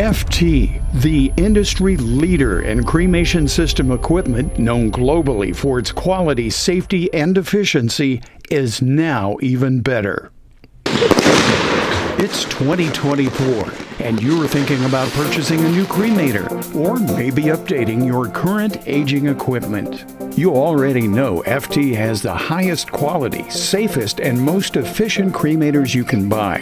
FT, the industry leader in cremation system equipment known globally for its quality, safety, and efficiency, is now even better. It's 2024, and you're thinking about purchasing a new cremator, or maybe updating your current aging equipment. You already know FT has the highest quality, safest, and most efficient cremators you can buy.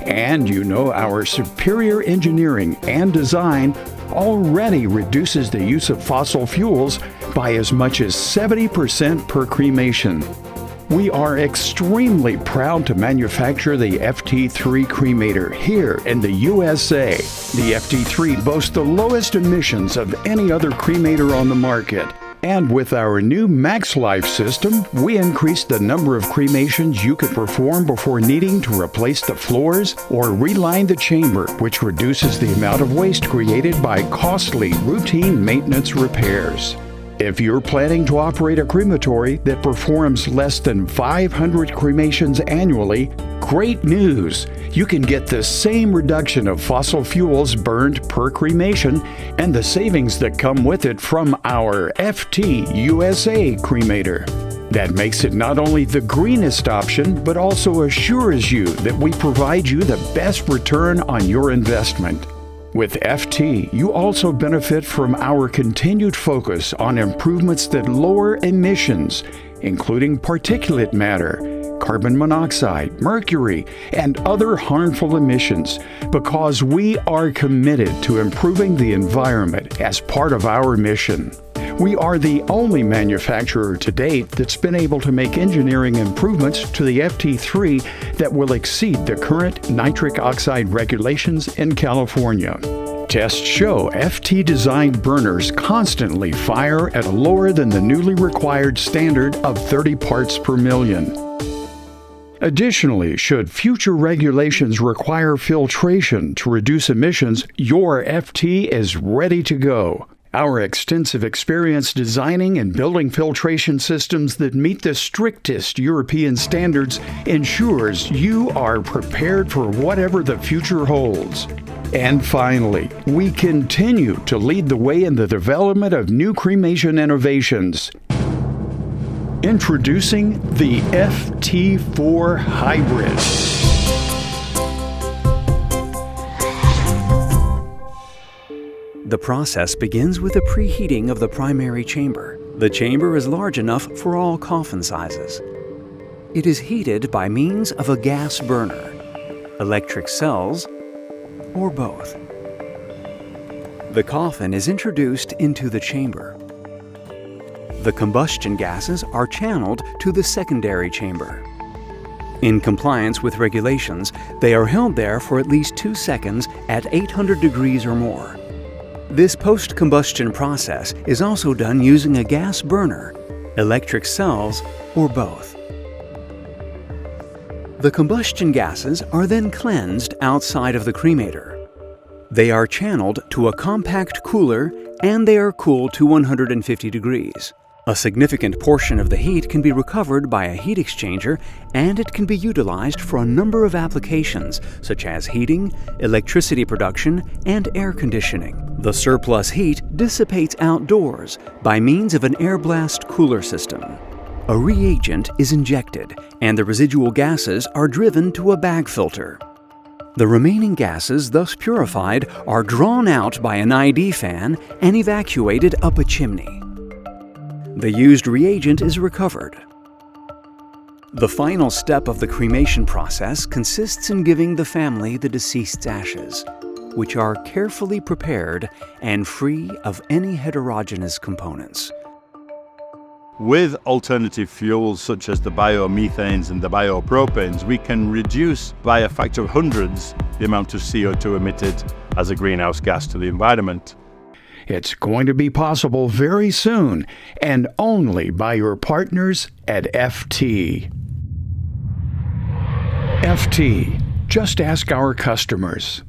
And you know our superior engineering and design already reduces the use of fossil fuels by as much as 70% per cremation. We are extremely proud to manufacture the FT3 cremator here in the USA. The FT3 boasts the lowest emissions of any other cremator on the market. And with our new Max Life system, we increase the number of cremations you could perform before needing to replace the floors or reline the chamber, which reduces the amount of waste created by costly routine maintenance repairs. If you're planning to operate a crematory that performs less than 500 cremations annually, great news! You can get the same reduction of fossil fuels burned per cremation and the savings that come with it from our FT USA cremator. That makes it not only the greenest option, but also assures you that we provide you the best return on your investment. With FT, you also benefit from our continued focus on improvements that lower emissions, including particulate matter, carbon monoxide, mercury, and other harmful emissions, because we are committed to improving the environment as part of our mission. We are the only manufacturer to date that's been able to make engineering improvements to the FT3 that will exceed the current nitric oxide regulations in California. Tests show FT-designed burners constantly fire at a lower than the newly required standard of 30 parts per million. Additionally, should future regulations require filtration to reduce emissions, your FT is ready to go. Our extensive experience designing and building filtration systems that meet the strictest European standards ensures you are prepared for whatever the future holds. And finally, we continue to lead the way in the development of new cremation innovations. Introducing the FT4 Hybrid. The process begins with a preheating of the primary chamber. The chamber is large enough for all coffin sizes. It is heated by means of a gas burner, electric cells, or both. The coffin is introduced into the chamber. The combustion gases are channeled to the secondary chamber. In compliance with regulations, they are held there for at least 2 seconds at 800 degrees or more. This post-combustion process is also done using a gas burner, electric cells, or both. The combustion gases are then cleansed outside of the cremator. They are channeled to a compact cooler and they are cooled to 150 degrees. A significant portion of the heat can be recovered by a heat exchanger, and it can be utilized for a number of applications such as heating, electricity production, and air conditioning. The surplus heat dissipates outdoors by means of an air blast cooler system. A reagent is injected, and the residual gases are driven to a bag filter. The remaining gases, thus purified, are drawn out by an ID fan and evacuated up a chimney. The used reagent is recovered. The final step of the cremation process consists in giving the family the deceased's ashes, which are carefully prepared and free of any heterogeneous components. With alternative fuels such as the biomethanes and the biopropanes, we can reduce by a factor of hundreds the amount of CO2 emitted as a greenhouse gas to the environment. It's going to be possible very soon, and only by your partners at FT. FT, just ask our customers.